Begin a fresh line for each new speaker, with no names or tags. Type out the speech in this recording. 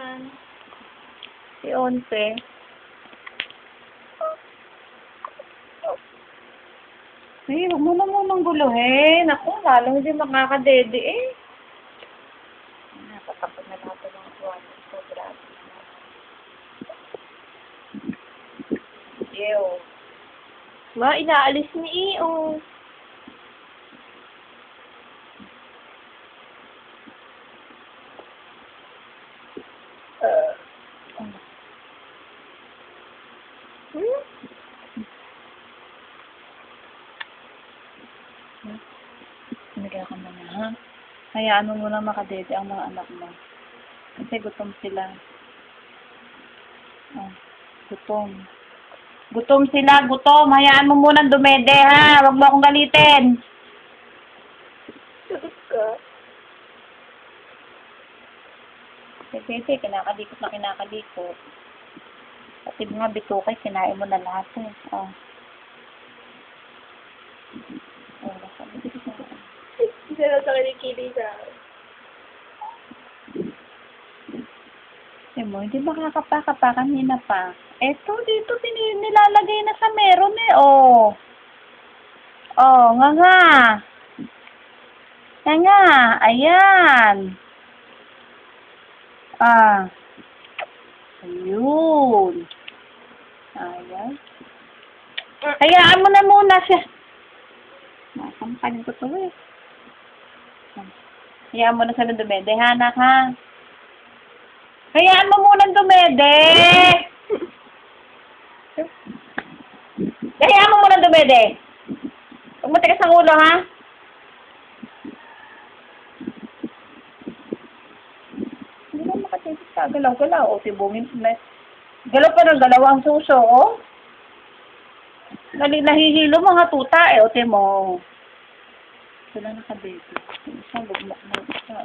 naman.
Si Onse. Ay, huwag mo na munang guluhin. Ako, lalong hindi makakadede eh. Napatapos na lahat ng mga tuwan. So, grabe. Ew.
Ma, inaalis ni Iyo.
Sinigyan ka muna, ha? Hayaan mo muna makadede ang mga anak mo. Kasi gutom sila. Oh, gutom. Gutom sila, gutom. Hayaan mo muna dumede, ha? Huwag mo akong galitin.
Sagot ka.
Kasi, kinakalikot na kinakalikot. Pati mga bitukay, kinain mo na lahat, eh. Oh. Oh,
Hindi na sa kilikili sa akin.
mo, hindi ba kakapa kanina pa? Eto, dito, nilalagay na sa meron, eh. Oh. Oh, nga. Nga. Ayan. Ah. Ayun. Ayan. Hayaan mo na muna siya. Nakampanin ko to eh. Hayaan mo na siya ng dumede, ha, anak, ha? Hayaan mo muna ng dumede! Hayaan mo muna ng dumede! Huwag mo tigas ang ulo, ha? Hindi na makatitis ka. Galaw-galaw. O, tibungin. Galaw pa ng galaw ang suso, oh. Nahihilo mga tuta, eh. O, timo. Sila nakababy. Isang bugmak na.